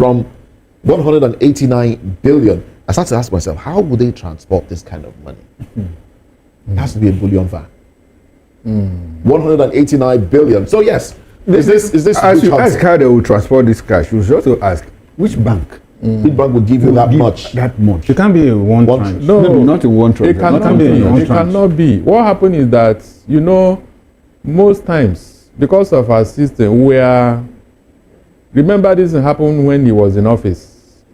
from 189 billion. I started to ask myself, how would they transport this kind of money? It has to be a bullion van. 189 billion. So yes, is this as you ask how they will transport this cash, you should also ask which bank. Which bank will give you that much? That much. It can't be a one tranche. No, not a one tranche. It cannot be. What happened is that, you know, most times, because of our system, remember this happened when he was in office.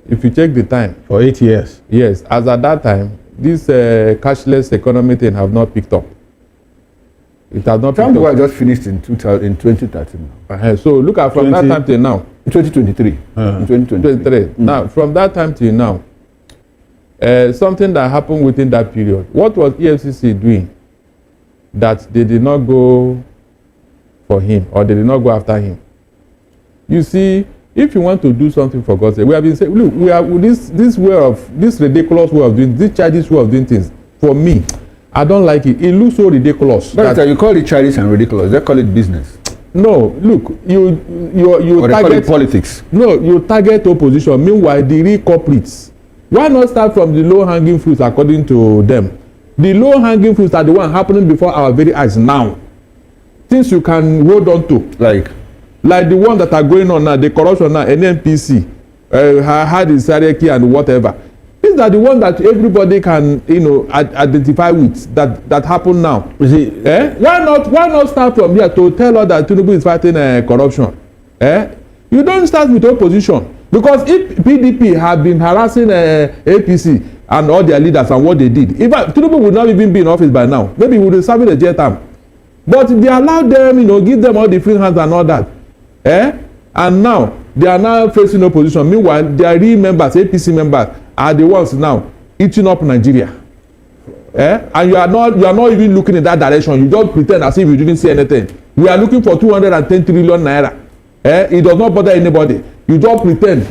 If you check the time. For 8 years. Yes, as at that time, this cashless economy thing have not picked up. It has not picked up. Just finished in 2013. So look at from that time till now. 2023. In 2023. Now, from that time till now, something that happened within that period. What was EFCC doing that they did not go for him or they did not go after him? You see, if you want to do something for God's sake, we have been saying, look, we are this ridiculous way of doing, this childish way of doing things. For me, I don't like it. It looks so ridiculous. But you call it childish and ridiculous. They call it business. No, look, you or target call it politics. No, you target opposition. Meanwhile, the real culprits. Why not start from the low-hanging fruits according to them? The low-hanging fruits are the one happening before our very eyes now. Things you can hold on to. Like the ones that are going on now, the corruption now, NNPC, Hadisareki and whatever. These are the ones that everybody can, identify with that happen now. You see, Why not start from here to tell us that Tinubu is fighting corruption? You don't start with opposition, because if PDP had been harassing APC and all their leaders and what they did, in fact, Tinubu would not even be in office by now. Maybe he would be serving a jail term. But they allowed them, give them all the free hands and all that. And now they are now facing opposition. Meanwhile, their real members, APC members, are the ones now eating up Nigeria. And you are not even looking in that direction. You just pretend as if you didn't see anything. We are looking for 210 trillion naira. It does not bother anybody. You just pretend.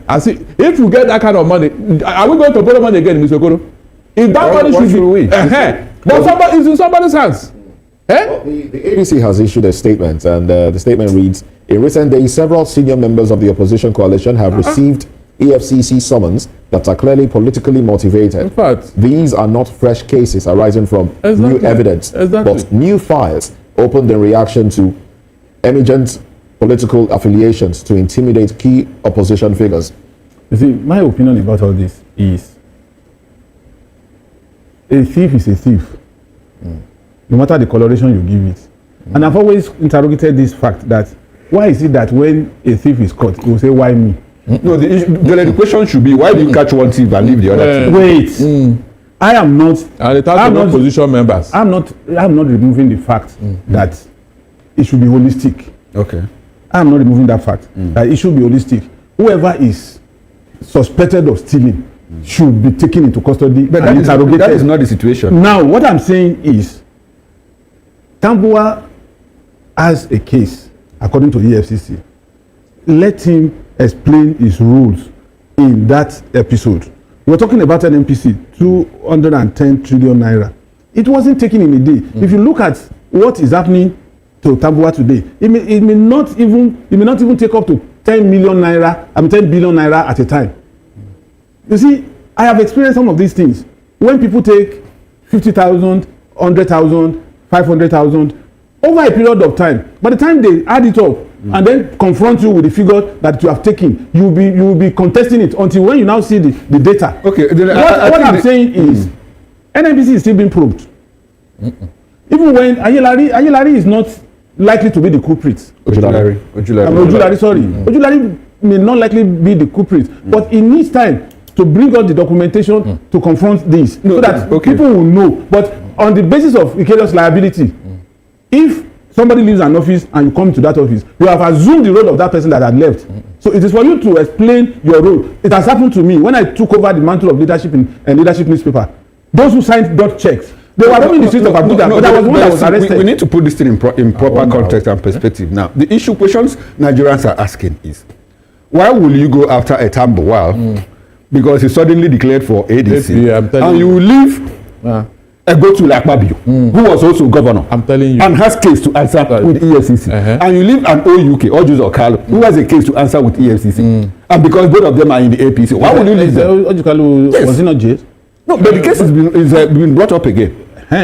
As if you get that kind of money, are we going to borrow money again, Mr. Okoro? If that money should be, but it's in somebody's hands. Well, the ABC has issued a statement, and the statement reads: in recent days, several senior members of the opposition coalition have received EFCC summons that are clearly politically motivated. In fact, these are not fresh cases arising from new evidence, but new fires opened in reaction to emergent political affiliations to intimidate key opposition figures. You see, my opinion about all this is a thief is a thief. No matter the coloration you give it. And I've always interrogated this fact that why is it that when a thief is caught, he will say, why me? No, the question should be, why do you catch one thief and leave the other thief? Wait. I am not. And the type of opposition members. I'm not removing the fact that it should be holistic. Okay. I'm not removing that fact that it should be holistic. Whoever is suspected of stealing should be taken into custody and interrogated. That is not the situation. Now, what I'm saying is, Tambuwal has a case, according to EFCC. Let him explain his rules in that episode. We're talking about an NPC, 210 trillion naira. It wasn't taken in a day. If you look at what is happening to Tambuwal today, it may not even take up to 10 billion naira at a time. You see, I have experienced some of these things. When people take 50,000, 100,000, 500,000 over a period of time, by the time they add it up and then confront you with the figure that you have taken, you will be contesting it until when you now see the data. Okay. What I'm saying is, NNPC is still being probed. Even when Ayelari is not likely to be the culprit. Ojulari, sorry. Ojulari may not likely be the culprit, but it needs time to bring out the documentation to confront this, so that people will know. But on the basis of vicarious liability, if somebody leaves an office and you come to that office, you have assumed the role of that person that had left. So it is for you to explain your role. It has happened to me when I took over the mantle of leadership in leadership newspaper. Those who signed dot checks, they were roaming the streets of Abuja, but I was one that was arrested. We need to put this thing in proper context and perspective. Now, the issue questions Nigerians are asking is, why will you go after a Tambuwal because he suddenly declared for ADC, and you will leave go to Lakpabio, who was also governor, I'm telling you, and has case to answer with EFCC, and you leave an OUK, Ojus Okalo, who has a case to answer with EFCC, And because both of them are in the APC, why would you leave them? Oshiomole was he not jailed? No, but the case has been brought up again.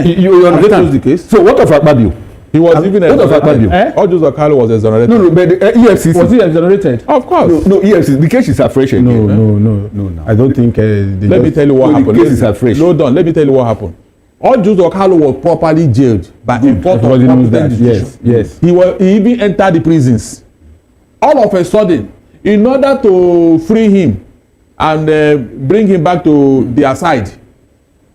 You understand the case? So what of Akpabio? He was even exonerated. Ojus Okalo was exonerated. No, but the EFCC. Was he exonerated? Of course. No, EFCC. The case is afresh again. No. I don't think. Let me tell you what happened. The case is afresh. Hold on. Let me tell you what happened. Ojus Okalo was properly jailed by a court of competent jurisdiction. Yes. He even entered the prisons. All of a sudden, in order to free him and bring him back to their side,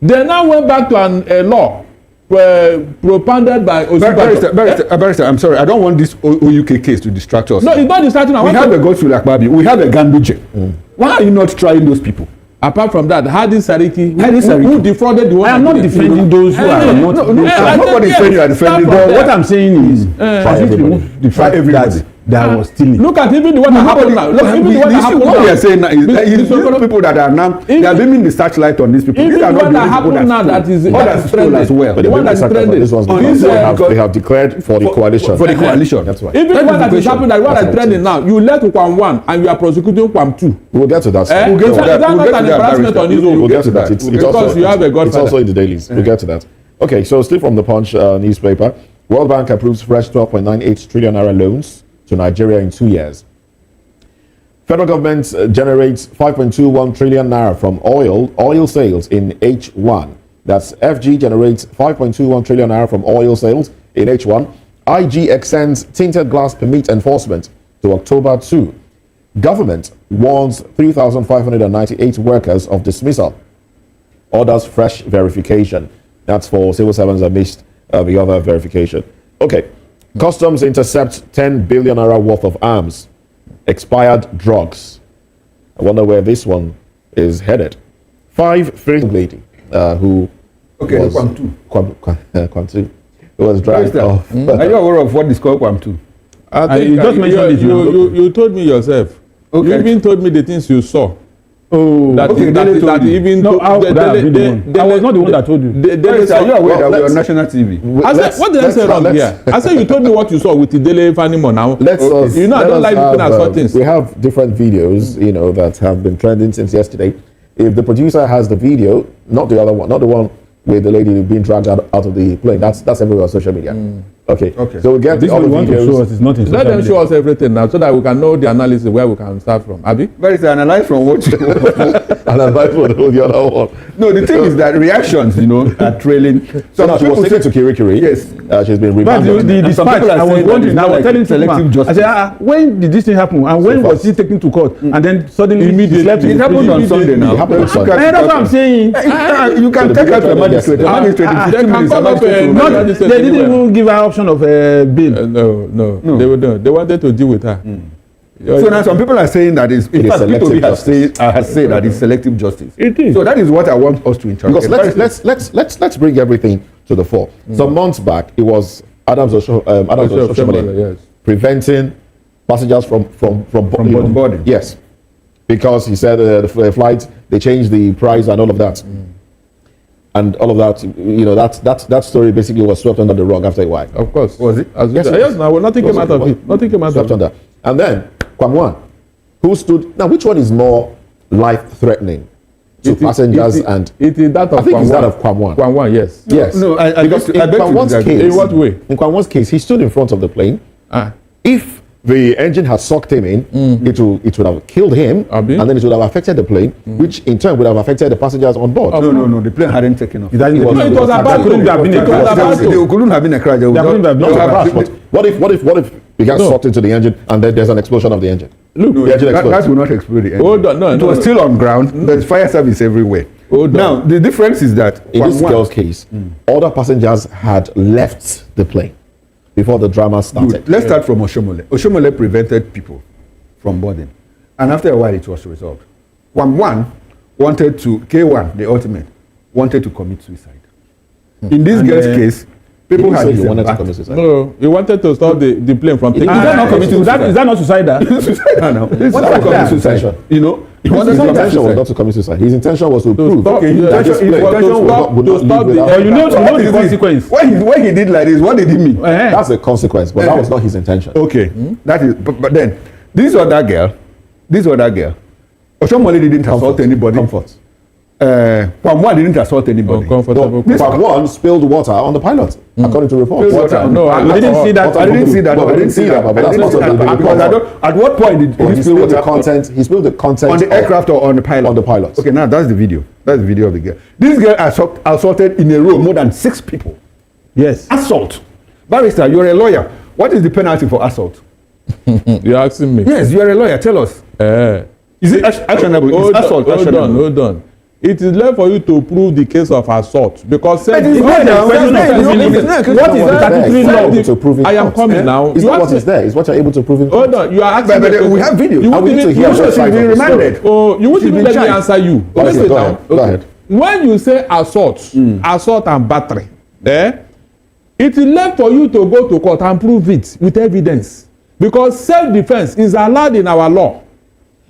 they now went back to a law propounded by Barrister, I'm sorry, I don't want this OUK case to distract us. No, it's not distracting. We have a Godswill Akpabio, we have a Ganduje. Why are you not trying those people? Apart from that, Hadi Sariki, who defrauded the one. I am not defending those who are not. Nobody is saying you are defending. But what I'm saying is, the fact that there was stealing. Look at even the one that happened now. Look, even the one that happened now. What we are saying now is these people that are now, they are beaming the searchlight on these people. Even These are the not one the that people happened now that is trending as well. But the one that is trending. This one's because they have declared for the coalition. For the coalition. That's why. Even the one that is happening, that one that is trending now, you left Kwam 1 and you are prosecuting Kwam 2. We'll get to that. We'll get to that. That's not an embarrassment on his own. We'll get to that. Because you have a godfather. It's also in the dailies. We'll get to that. Okay, so still from the Punch newspaper, World Bank approves fresh 12.98 trillion naira loans to Nigeria in 2 years. Federal government generates 5.21 trillion naira from oil sales in H1. That's FG generates 5.21 trillion naira from oil sales in H1. IG extends tinted glass permit enforcement to October 2. Government warns 3,598 workers of dismissal. Orders fresh verification. That's for civil servants that missed the other verification. Okay. Customs intercept 10 billion naira worth of arms. Expired drugs. I wonder where this one is headed. 5 freeing lady who was Kwam 2 who was dragged off. Are you aware of what is called Kwam 2? I think you just mentioned it. You told me yourself. Okay. You even told me the things you saw. Oh, that okay. That even no, I was not the one that told you. Are you aware that we are on national TV? I said, what did I say wrong here? I said you told me what you saw with the Dele Fanimo now. You know I don't like looking at such things. We have different videos, you know, that have been trending since yesterday. If the producer has the video, not the other one, not the one with the lady being dragged out of the plane, that's everywhere on social media. Okay. So we get this the other one videos. to show us is not in Let them media. show us everything now so that we can know the analysis where we can start from. Abi? But it's analyzed from what you And I like the other one. No, the thing is that reactions, you know, are trailing. So now she was taken to Kirikiri. Yes. She's been But remanded. the dispatch, I was wondering, I was telling selective Tukuma, I said, when did this thing happen? And when was he taken to court? And then suddenly Immediately. It happened on Sunday now. It happened on Sunday. That's what I'm saying. You can take out the magistrate. The magistrate in 15 minutes. They didn't even give her option of bail. No. They wanted to deal with her. So now some people are saying that is in fact selective P2B justice. has said that it's selective justice. It is. So that is what I want us to interpret. Because let's bring everything to the fore. Some months back, it was Adams Oshiomole preventing passengers from boarding. Yes, because he said the flight, they changed the price and all of that. And all of that, you know, that story basically was swept under the rug after a while. Of course. Was it? Yes, now nothing came out of it. Nothing came out of it. And then Kwam 1, who stood now, which one is more life-threatening to passengers? And it is that of I think Kwam it's that 1. of Kwam 1. Kwam 1, yes. Yes. No, I because beg to disagree. In what way? In Kwam 1's case, he stood in front of the plane. If the engine had sucked him in, it would have killed him, and then it would have affected the plane, which in turn would have affected the passengers on board. No, the plane hadn't taken off. It was about to. There couldn't have been a crash. But what if it got sucked into the engine and then there's an explosion of the engine? Look, the engine explodes. That will not explode the engine. Hold on, it was still on ground. There's fire service everywhere. Now, the difference is that in this girl's case, other passengers had left the plane before the drama started. Good. Let's start from Oshiomole. Oshiomole prevented people from boarding. And after a while, it was resolved. Kwam 1 wanted to, K1, the ultimate, wanted to commit suicide. In this girl's case, people had wanted to commit suicide. No, he wanted to stop the plane from taking. Is that not suicidal? Suicide now. This is not commit suicide. You know, his intention was not to commit suicide. His intention was to prove. Stop, that this plane to stop you know the consequence. When he did like this, what did he mean? That's a consequence, but that was not his intention. Okay, that is. But then this other girl this other girl, Oshiomole didn't assault anybody. Comfort. Kwamwa didn't assault anybody. Kwamwa spilled water on the pilot, according to reports. No, I didn't see that. I didn't see that. I didn't see that. But that's part of the because at what point did he spill the content? He spilled the content on the aircraft or on the pilot? On the pilot. Okay, now that's the video. That's the video of the girl. This girl assaulted in a row more than 6 people. Yes. Assault. Barrister, you're a lawyer. What is the penalty for assault? You're asking me? Yes, you're a lawyer. Tell us. Is it actionable? Is assault actionable? Hold on. It is left for you to prove the case of assault because what is the statutory law? I am coming now. It's not what is there. It's what you're able to prove in court. Hold on. You are asking. But we have video. You want to hear also should be remanded. Oh, you won't even let me answer you. Okay, go ahead. When you say assault, assault and battery, it is left for you to go to court and prove it with evidence because self-defense is allowed in our law.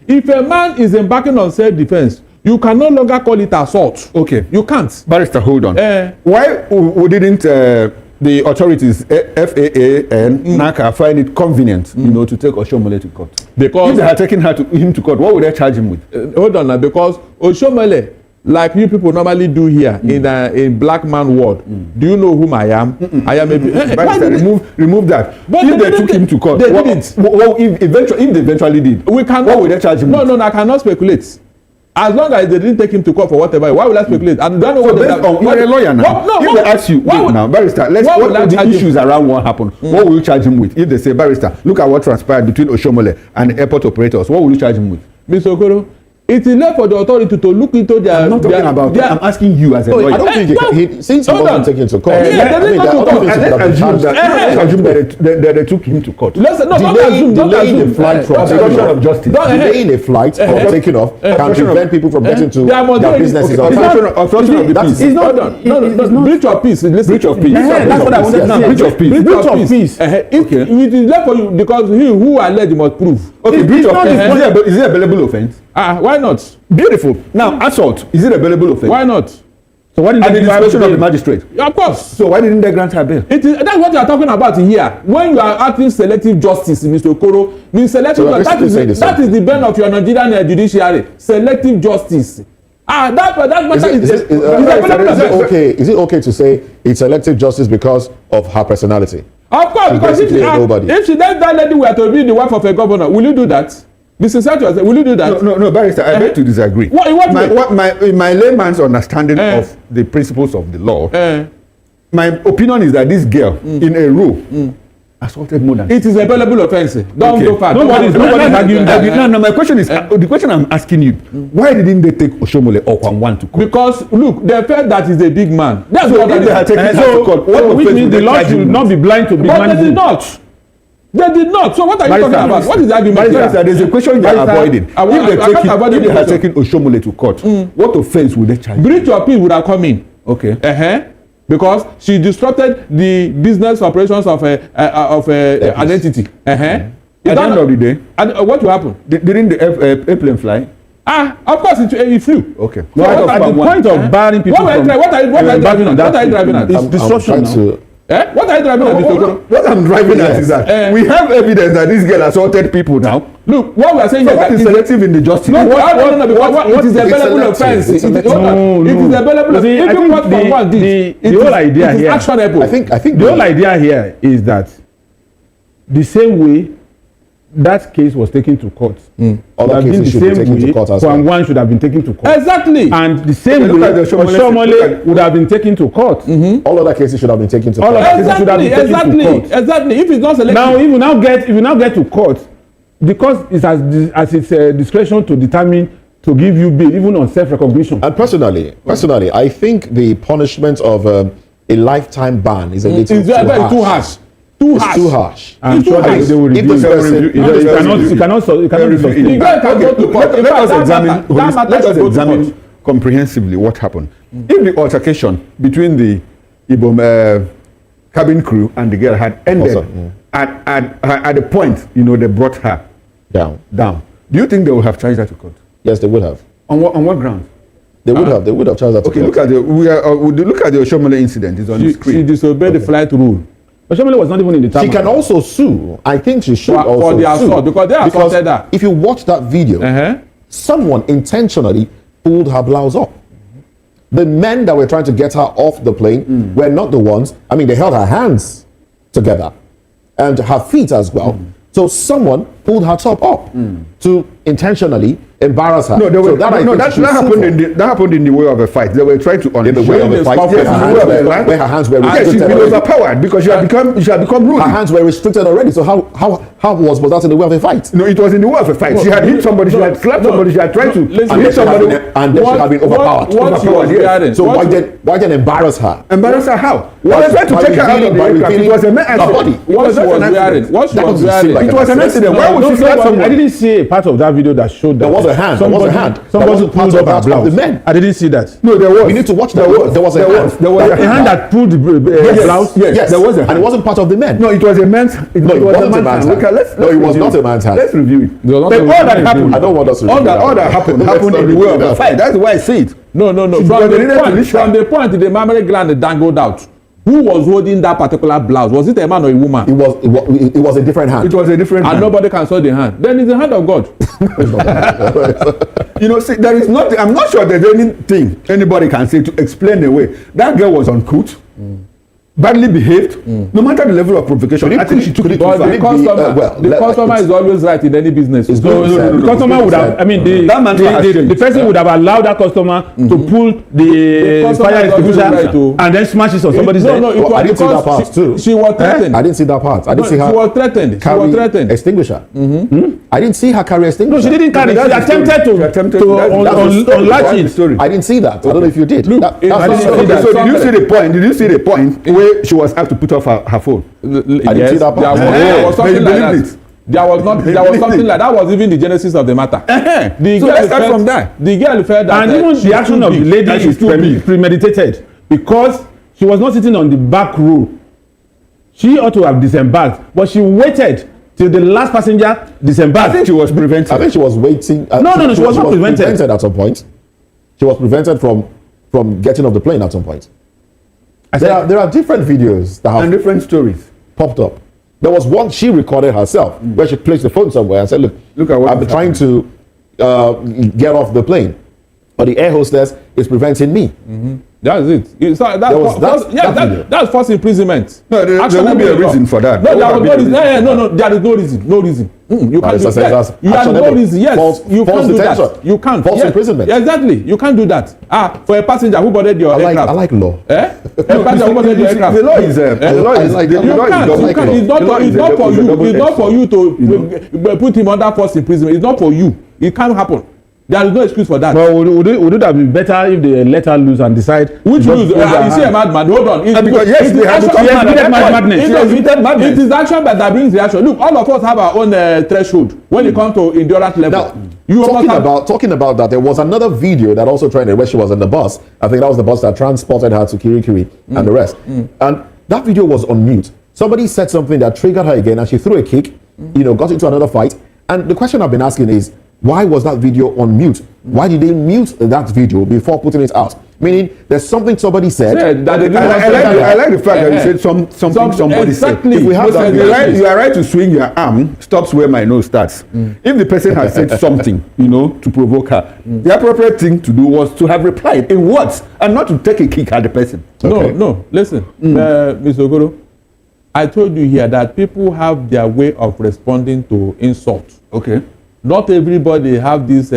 If a man is embarking on self-defense, you can no longer call it assault. Okay. You can't. Barrister, hold on. Why didn't the authorities, FAA and NACA, find it convenient, to take Oshiomole to court? Because if they had taken him to court, what would they charge him with? Hold on now, because Oshiomole, like you people normally do here in black man world, do you know whom I am? I am a Barrister, remove that. But if they took him to court, they didn't. If they eventually did, what would they charge him with? No, I cannot speculate. As long as they didn't take him to court for whatever, why would I speculate? And don't know what they have. You're a lawyer now. If they ask you now, Barrister, what the issues around what happened? What will you charge him with? If they say, Barrister, look at what transpired between Oshiomole and the airport operators, what will you charge him with? Mr. Okoro, it is left for the authority to look into their. I'm not talking about that. I'm asking you as a lawyer. I don't think since he wasn't taken to court. Let's assume that they took him to court. Delaying the flight from taking off. Delaying a flight from taking off can prevent people from getting to their businesses on time. It's not done. No. Breach of peace. Breach of peace. That's what I wanted to say. Breach of peace. Breach of peace. It is left for you because he who alleged must prove. Okay, breach of peace. Is it a bailable offence? Why not? Beautiful. Now, assault, is it a bailable offence? Why not? So what did the discretion of the magistrate? Of course. So why didn't they grant her bail? That's what you are talking about here. When you are acting selective justice, Mr. Okoro, selective justice, that is the bane of your Nigerian judiciary. Selective justice. Is it okay to say it's selective justice because of her personality? Of course, because if she that lady were to be the wife of a governor, will you do that? Mr. Sato, will you do that? No, Barrister, I beg to disagree. My layman's understanding of the principles of the law, my opinion is that this girl in a row assaulted more than. It is a bailable offence. Don't go far. Nobody's arguing that. No, my question is the question I'm asking you: why didn't they take Oshiomole or Kwamwan to court? Because look, they felt that he's a big man. That's so what they had taken her to court. Which means the law should not be blind to big man. But they did not. They did not. So what are you talking about? What is the argument here? There's a question you are avoiding. If they had taken Oshiomole to court, what offence would they charge? Breach of peace would have come in. Okay. Because she disrupted the business operations of an entity. At the end of the day, what will happen? Didn't the airplane fly? Of course it flew. Okay. So at the point of barring people what are you driving at? It's disruption now. What are you driving at? What I'm driving at is that we have evidence that this girl assaulted people now. Look, what we are saying is that is selective in the justice. No, it is a bailable offence. It is a bailable offence. Even what Kwamwan did, the whole idea here, here, actionable. I think the whole idea here is that the same way that case was taken to court, other cases should be taken to court as well. Kwamwan should have been taken to court. Exactly. And the same way Oshiomole would have been taken to court. All other cases should have been taken to court. Exactly. If it's not selective. Now, if you now get to court, because it has its discretion to determine to give you bail, even on self-recognition. And personally, I think the punishment of a lifetime ban is a little too harsh. It's too harsh. I'm sure they will review it. You cannot be sustained. Let us examine comprehensively what happened. If the altercation between the Ibom cabin crew and the girl had ended at the point, they brought her down. Do you think they would have charged her to court? Yes, they would have. On what grounds? They would have charged her to court. Look at the Oshiomole incident. It's on the screen. She disobeyed the flight rule. Oshiomole was not even in the tarmac. She can also sue. I think she should also for the assault, sue. because they assaulted her. If you watch that video, someone intentionally pulled her blouse up. The men that were trying to get her off the plane were not the ones. I mean, they held her hands together and her feet as well. So someone pulled her top up to intentionally embarrass her. No, so that happened in the way of a fight. They were trying to in the way of a fight. Yes, where her hands were restricted. Yes, she's been overpowered because she had become rude. Her hands were restricted already. So how was that in the way of a fight? No, it was in the way of a fight. She had hit somebody. She had slapped somebody. She had tried to hit somebody, and then she had been overpowered. Yes. So why then embarrass her? Embarrass her how? Well, they tried to take her out of the aircraft. It was an accident. What she was wearing. It was an accident. Why would she slap someone? I didn't see a part of that video that showed that. There was a hand. Somebody pulled up her blouse. The men. I didn't see that. No, there was. We need to watch that. There was a hand. There was a hand that pulled the blouse. Yes, there was a hand. And it wasn't part of the men. No, it was a man's. No, it wasn't a man's hand. No, it was not a man's hand. Let's review it. But all that happened. I don't want us to. All that happened in the way of the fight. That's why I see it. No. From the point the mammary gland dangled out. Who was holding that particular blouse? Was it a man or a woman? It was a different hand. It was a different hand. And nobody can saw the hand. Then it's the hand of God. See, there is nothing. I'm not sure there's anything anybody can say to explain away. That girl was uncouth, badly behaved, no matter the level of provocation. I think she took it too far. The customer is always right in any business. The customer would have, the person would have allowed that customer to pull the fire extinguisher and then smash it on somebody's head. No, I didn't see that part too. She was threatened. I didn't see that part. I didn't see her. She was threatened. Carry extinguisher. I didn't see her carry extinguisher. No, she didn't carry. She attempted to unlatch it. I didn't see that. I don't know if you did. So did you see the point? Did you see the point where she was asked to put off her phone? I didn't see that part. There was something like that. There was something like that. Was even the genesis of the matter. So let's start from that. The girl felt that, and even the action of the lady is premeditated because she was not sitting on the back row. She ought to have disembarked, but she waited till the last passenger disembarked. I think she was prevented. I think she was waiting. No, she was not prevented at some point. She was prevented from getting off the plane at some point. There are different videos that have different stories popped up. There was one she recorded herself where she placed the phone somewhere and said, look at what I've been trying to get off the plane, but the air hostess is preventing me. That's it. That's false imprisonment. No, there won't be a reason for that. No, there was no reason. No, there is no reason. No reason. You can't do that. You have no reason. Yes, you can't do that. You can't. False imprisonment. Exactly. You can't do that. For a passenger who boarded your aircraft. I like law. A passenger who boarded your aircraft. The law is It's not for you to put him under false imprisonment. It's not for you. It can't happen. There is no excuse for that. Well, would it have been better if they let her loose and decide which lose? You see a madman. Hold on. Because yes, they have madness. It is action that brings reaction. Look, all of us have our own threshold when it comes to endurance level. Now, talking about that, there was another video that also trended where she was on the bus. I think that was the bus that transported her to Kirikiri and the rest. And that video was on mute. Somebody said something that triggered her again, and she threw a kick. Got into another fight. And the question I've been asking is, why was that video on mute? Why did they mute that video before putting it out? Meaning, there's something somebody said. I like the fact that you said something somebody said. If we have that, you are right to swing your arm, stops where my nose starts. If the person has said something, to provoke her, the appropriate thing to do was to have replied in words and not to take a kick at the person. Okay. No, listen, Mr. Okoro, I told you here that people have their way of responding to insult. Okay. Not everybody have this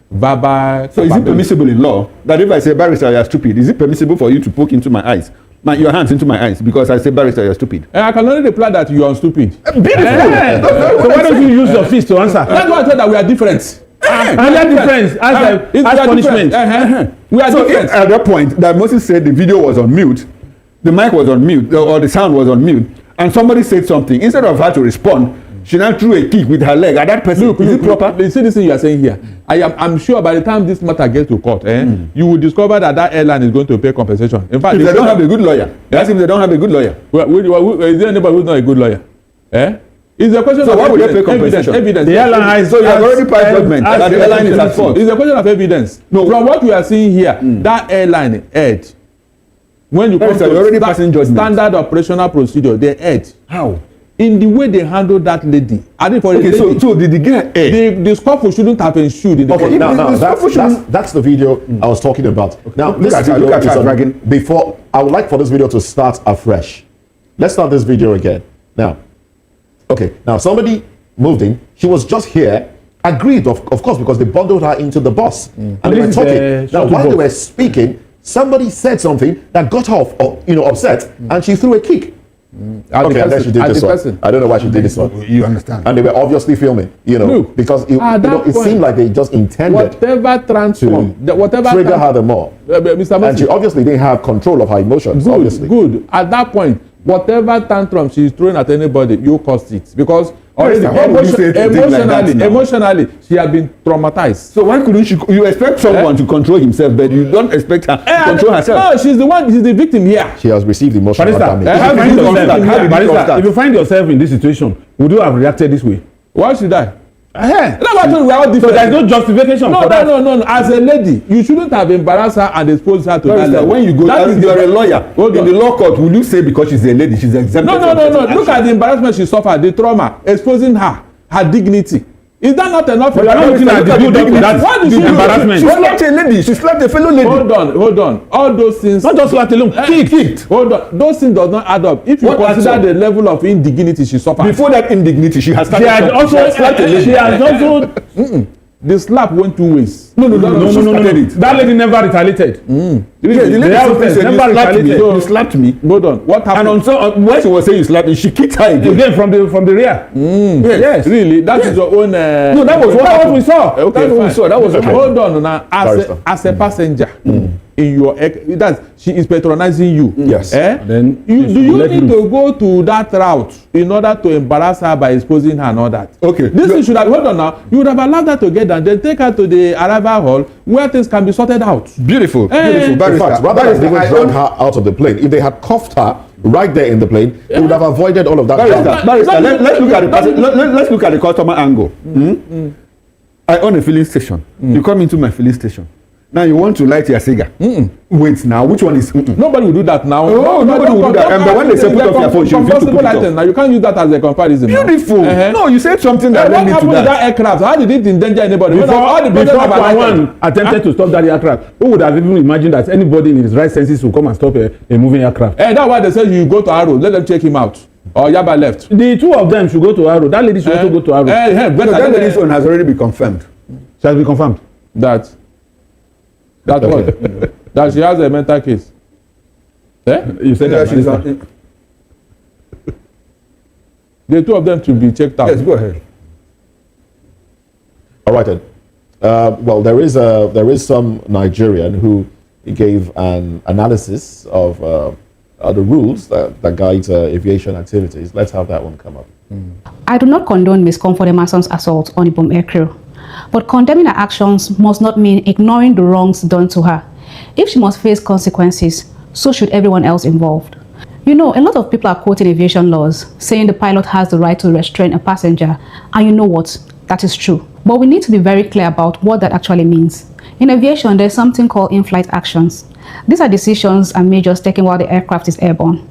verbal. So is it permissible in law that if I say, barrister, you are stupid, is it permissible for you to poke into my eyes, your hands into my eyes, because I say, barrister, you are stupid? I can only reply that you are stupid. Beautiful. So why don't you use your fist to answer? That's why I said that we are different. And that difference as punishment. We are different. At that point that Moses said the video was on mute, the mic was on mute, or the sound was on mute, and somebody said something, instead of her to respond, she now threw a kick with her leg at that person. Is it proper? You see this thing you are saying here. I'm sure by the time this matter gets to court, you will discover that airline is going to pay compensation. In fact, if they don't have a good lawyer, ask if they don't have a good lawyer. Is there anybody who's not a good lawyer? It's a question of why would they pay compensation? Evidence. The airline has, so you have already passed judgment that the airline is at fault. It's a question of evidence. No. From what we are seeing here, that airline aired. when you come to standard operational procedure, they erred. How? In the way they handle that lady. I think for okay, so did the girl err? The scuffle shouldn't have ensued in the okay, now that's the video I was talking about. Okay. Now, look at her dragging. Before, I would like for this video to start afresh. Let's start this video again. Now, okay, now somebody moved in. She was just here, agreed, of course, because they bundled her into the bus. And they were talking. Now, while they were speaking, somebody said something that got her upset, and she threw a kick. Okay, unless she did this one. I don't know why she did this one. You understand? And they were obviously filming, because it seemed like they just intended whatever trigger her the more. And she obviously didn't have control of her emotions. Good. At that point, whatever tantrum she's throwing at anybody, you caused it, because already emotionally she had been traumatized. So why couldn't you expect someone to control himself, but you don't expect her to control herself? No, she's the victim here. She has received emotional damage. If you find yourself in this situation, would you have reacted this way? Why should I? So there's no justification for that. No. As a lady, you shouldn't have embarrassed her and exposed her to that level. When you go, you're a lawyer. In the law court, will you say because she's a lady, she's exempted? No. Look at the embarrassment she suffered, the trauma, exposing her dignity. Is that not enough? But you're not looking at the dignity. That's the embarrassment. She slapped a lady. She slapped a fellow lady. Hold on. All those things. Not just slapped alone. Kicked. Hold on. Those things does not add up. If you consider the level of indignity she suffered. Before that indignity, she has started. She has also. The slap went 2 ways. No. That lady never retaliated. The lady never retaliated. You slapped me. Hold on. What happened? And on when she was saying you slapped me, she kicked her again from the rear. Yes. Really? That is your own. No, that was what we saw. Okay, that's what we saw. That was okay. Hold on now. As a passenger, in your she is patronizing you. Yes. Then do you need to go to that route in order to embarrass her by exposing her and all that? Okay. This thing should have, hold on now. You would have allowed her to get down, then take her to the arrival hall where things can be sorted out. Beautiful. In fact, rather than drag her out of the plane, if they had cuffed her right there in the plane, they would have avoided all of that. Let's look at the customer angle. I own a filling station. You come into my filling station. Now you want to light your cigar. Wait now, which one is? Nobody will do that now. Oh, nobody will do that. And when they say put off your phone, you refuse to put it off. Now you can't use that as a comparison. Beautiful. No, you said something that led me to that. What happened with that aircraft? How did it endanger anybody? Before one attempted to stop that aircraft, who would have even imagined that anybody in his right senses will come and stop a moving aircraft? That's why they said you go to Arrow, let them check him out. Or Yaba left. The two of them should go to Arrow. That lady should also go to Arrow. That lady's one has already been confirmed. She has been confirmed. That what? That she has a mental case. You said that she's not. The two of them should be checked out. Yes, go ahead. All right then. Well, there is some Nigerian who gave an analysis of the rules that guide aviation activities. Let's have that one come up. I do not condone Ms. Comfort Emerson's assault on Ibom Air crew. But condemning her actions must not mean ignoring the wrongs done to her. If she must face consequences, so should everyone else involved. You know, a lot of people are quoting aviation laws, saying the pilot has the right to restrain a passenger, and you know what? That is true. But we need to be very clear about what that actually means. In aviation, there's something called in-flight actions. These are decisions and measures taken while the aircraft is airborne.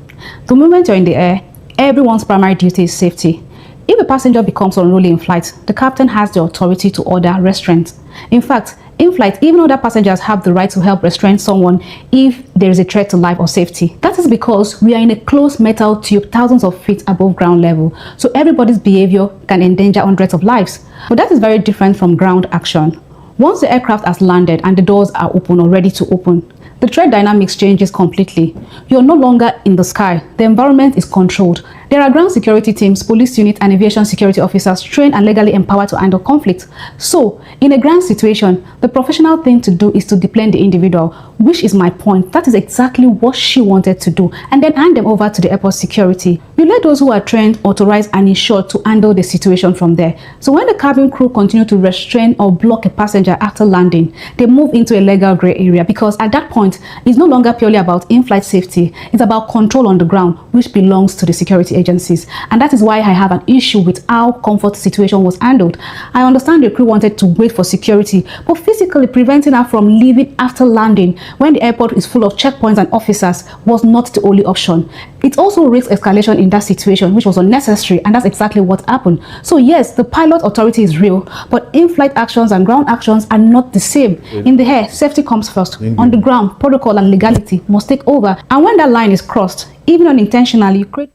The moment you're in the air, everyone's primary duty is safety. If a passenger becomes unruly in flight, the captain has the authority to order restraint. In fact, in flight, even other passengers have the right to help restrain someone if there is a threat to life or safety. That is because we are in a closed metal tube thousands of feet above ground level, so everybody's behavior can endanger hundreds of lives. But that is very different from ground action. Once the aircraft has landed and the doors are open or ready to open, the threat dynamics changes completely. You're no longer in the sky. The environment is controlled. There are ground security teams, police units, and aviation security officers trained and legally empowered to handle conflict. So, in a ground situation, the professional thing to do is to deplane the individual, which is my point. That is exactly what she wanted to do, and then hand them over to the airport security. You let those who are trained, authorized, and insured to handle the situation from there. So when the cabin crew continue to restrain or block a passenger after landing, they move into a legal gray area, because at that point, it's no longer purely about in-flight safety. It's about control on the ground, which belongs to the security agencies. And that is why I have an issue with how Comfort's situation was handled. I understand the crew wanted to wait for security, but physically preventing her from leaving after landing when the airport is full of checkpoints and officers was not the only option. It also risks escalation in that situation, which was unnecessary, and that's exactly what happened. So yes, the pilot authority is real, but in-flight actions and ground actions are not the same. In the air, safety comes first. On the ground, protocol and legality must take over. And when that line is crossed, even unintentionally, you create...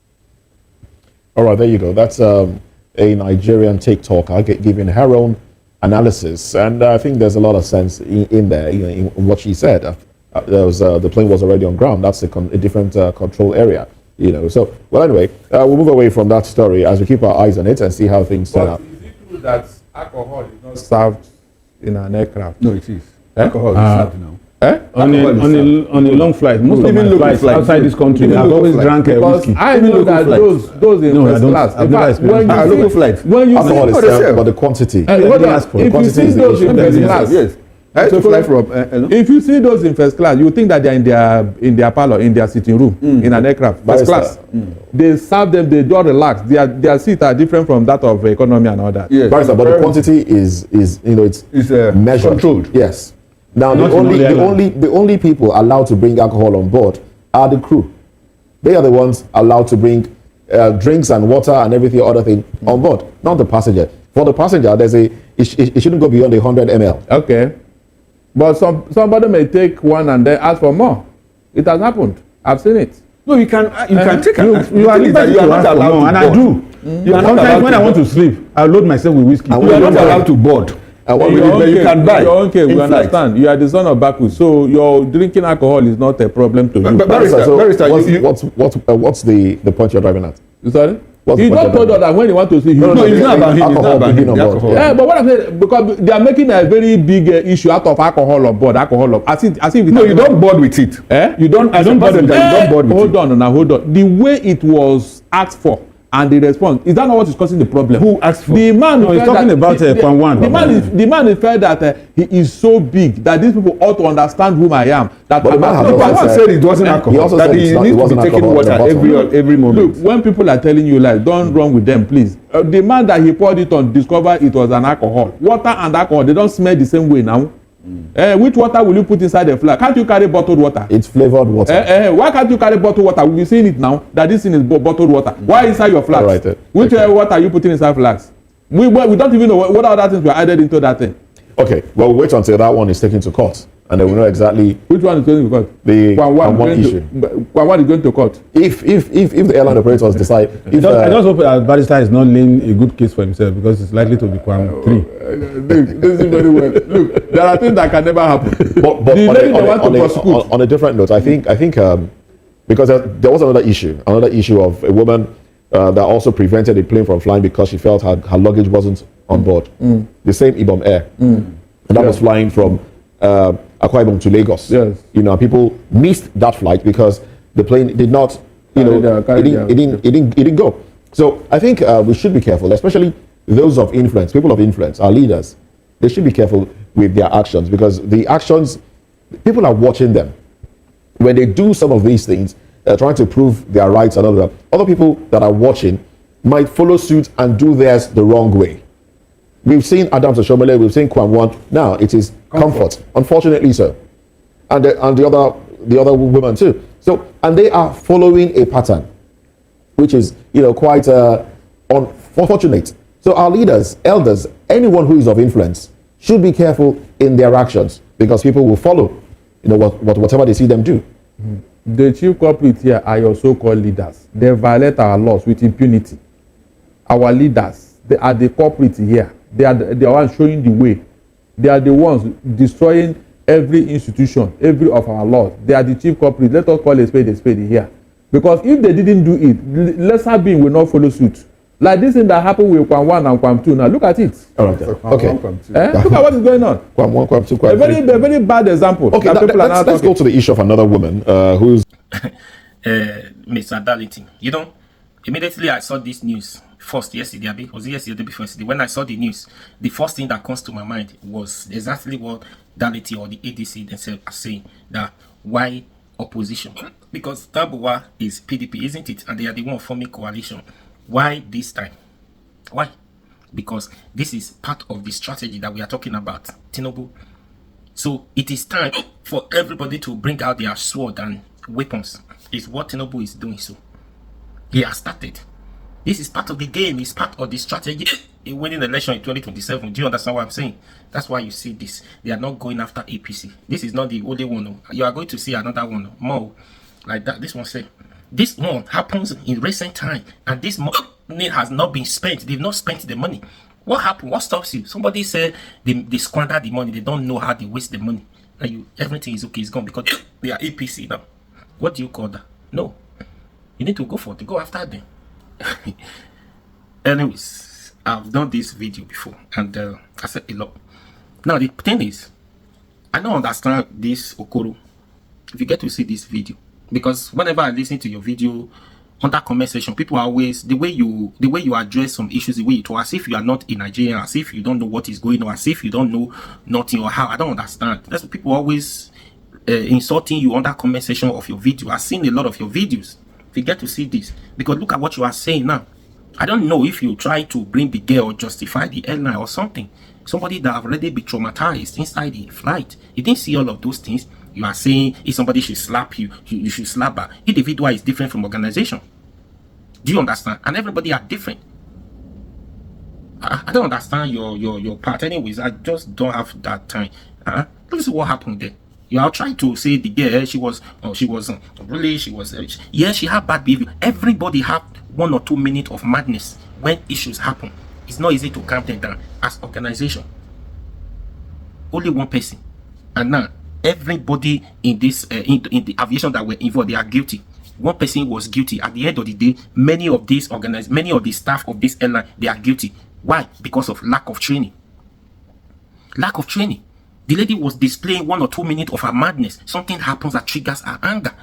All right, there you go. That's a Nigerian TikToker giving her own analysis, and I think there's a lot of sense in there, in what she said. The plane was already on ground. That's a different control area, So, well, anyway, we'll move away from that story as we keep our eyes on it and see how things turn out. Is it true that alcohol is not served in an aircraft? No, it is. Alcohol is served now. On a long flight, most of my flights outside this country, I've always drank whiskey. I know that those in first class. I've never experienced local flights. When you alcohol is served, but the quantity. If you see those in first class, yes. If you see those in first class, you think that they're in their parlor, in their sitting room, in an aircraft. First class. They serve them, they don't relax. Their seats are different from that of economy and all that. Yes. But the quantity is it's measured. Controlled. Yes. Now the only people allowed to bring alcohol on board are the crew. They are the ones allowed to bring drinks and water and everything other thing on board, not the passenger. For the passenger, it shouldn't go beyond 100 ml. Okay. But somebody may take one and then ask for more. It has happened. I've seen it. No, you can take it. You are not allowed to, and I do. Sometimes when I want to sleep, I load myself with whiskey. You are not allowed to board. You can buy. We understand. You are the son of Baku, so your drinking alcohol is not a problem to you. But Barrister, what's the point you're driving at? You sorry? He just told us that when he want to see him. No, it's not about him. It's not about him. Yeah, but what I'm saying, because they are making a very big issue out of alcohol on board. As if no, you don't board with it. You don't. As a passenger, you don't board with it. Hold on. The way it was asked for and the response, is that not what is causing the problem? Who asked for? The man. No, he's talking about K1. The man is felt that he is so big that these people ought to understand whom I am. That K1 said it wasn't alcohol. That he needs to be taking water every moment. Look, when people are telling you lies, don't run with them, please. The man that he poured it on discovered it was an alcohol. Water and alcohol, they don't smell the same way now. Which water will you put inside the flask? Can't you carry bottled water? It's flavored water. Why can't you carry bottled water? We'll be seeing it now that this thing is bottled water. Why inside your flask? Right, which water are you putting inside flask? We don't even know what other things were added into that thing. Okay, well, we'll wait until that one is taken to court, and then we know exactly which one is going to court. The one issue. One is going to court. If the airline operators decide, I just hope that Barrister is not laying a good case for himself, because it's likely to become 3. This is very well. Look, there are things that can never happen. But on a different note, I think because there was another issue of a woman that also prevented a plane from flying because she felt her luggage wasn't on board. The same Ibom Air, and that was flying from Akwa Ibom to Lagos. Yes. People missed that flight because the plane did not, it didn't go. So I think we should be careful, especially those of influence, people of influence, our leaders. They should be careful with their actions, because the actions, people are watching them. When they do some of these things, trying to prove their rights and all that, other people that are watching might follow suit and do theirs the wrong way. We've seen Adams Oshiomole, we've seen K1. Now it is comfort, unfortunately so, and the other women too. So, and they are following a pattern, which is quite unfortunate. So our leaders, elders, anyone who is of influence should be careful in their actions, because people will follow, whatever they see them do. The chief culprit here are your so-called leaders. They violate our laws with impunity. Our leaders, they are the culprits here. They are the ones showing the way. They are the ones destroying every institution, every of our laws. They are the chief culprits. Let us call a spade here. Because if they didn't do it, lesser being will not follow suit. Like this thing that happened with K1 and K2 now. Look at it. All right. Okay. Look at what is going on. K1, K2, K3. A very bad example. Okay, let's go to the issue of another woman who's... Mr. Darlington. Immediately I saw this news first yesterday, was it yesterday before yesterday? When I saw the news, the first thing that comes to my mind was exactly what Darlington or the ADC themselves are saying, that why opposition, because Tambuwa is PDP, isn't it? And they are the one forming coalition. Why this time? Why? Because this is part of the strategy that we are talking about, Tinubu. So it is time for everybody to bring out their sword and weapons. Is what Tinubu is doing. So he has started. This is part of the game. It's part of the strategy in winning the election in 2027. Do you understand what I'm saying? That's why you see this. They are not going after APC. This is not the only one. You are going to see another one more like that. This one say, this one happens in recent time, and this money has not been spent. They've not spent the money. What happened? What stops you? Somebody said they squander the money. They don't know how they waste the money. And everything is okay. It's gone because they are APC now. What do you call that? No. You need to go for it. Go after them. Anyways, I've done this video before, and I said a lot. Now the thing is, I don't understand this Okoro. If you get to see this video, because whenever I listen to your video under comment section, people are always the way you address some issues, the way you talk, as if you are not in Nigeria, as if you don't know what is going on, as if you don't know nothing or how. I don't understand. That's what people always insulting you under comment section of your video. I've seen a lot of your videos. If you get to see this, because look at what you are saying now. I don't know if you try to bring the girl or justify the airline or something. Somebody that have already been traumatized inside the flight. You didn't see all of those things. You are saying if somebody should slap you, you should slap her. Individual is different from organization. Do you understand? And everybody are different. I don't understand your part. Anyways, I just don't have that time. This is what happened there. You are trying to say the girl, she was yeah, she had bad behavior. Everybody have 1 or 2 minutes of madness when issues happen. It's not easy to calm them down as organization. Only one person, and now everybody in this in the aviation that were involved, they are guilty. One person was guilty. At the end of the day, many of the staff of this airline, they are guilty. Why? Because of lack of training. Lack of training. The lady was displaying 1 or 2 minutes of her madness. Something happens that triggers her anger.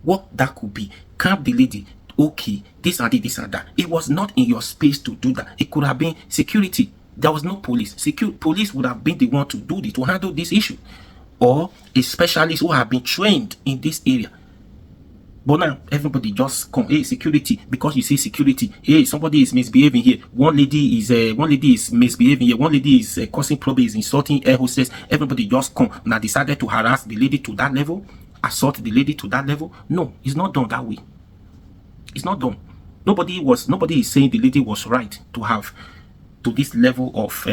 What that could be? Calm the lady. Okay, this and this and that. It was not in your space to do that. It could have been security. There was no police. Police would have been the one to handle this issue, or a specialist who have been trained in this area. But now everybody just come, hey, security, because you see security. Hey, somebody is misbehaving here. One lady is misbehaving here. One lady is causing problems, is insulting air hostess. Everybody just come and decided to harass the lady to that level, assault the lady to that level. No, it's not done that way. It's not done. Nobody is saying the lady was right to have to this level of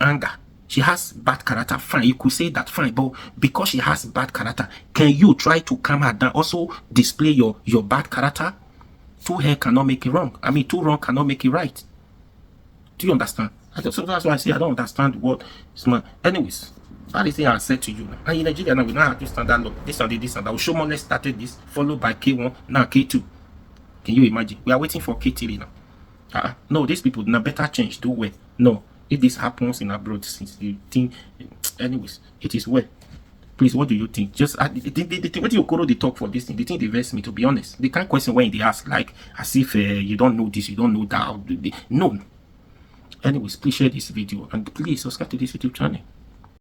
anger. She has bad character, fine. You could say that, fine. But because she has bad character, can you try to calm her down? Also display your bad character? Two hair cannot make it wrong. I mean, two wrong cannot make it right. Do you understand? So that's why I say I don't understand what is my. Anyways, that is the thing I said to you. And in Nigeria now, we now have to standard law. This and that. Oshiomole started this, followed by K1, now K2. Can you imagine? We are waiting for K3 now. No, these people now better change. Do well. No. If this happens in abroad, since you think, anyways, it is well. Please, what do you think? Just what do you call the talk for this thing? The thing they vex me, to be honest. They can't question when they ask, like as if you don't know this, you don't know that. No. Anyways, please share this video and please subscribe to this YouTube channel.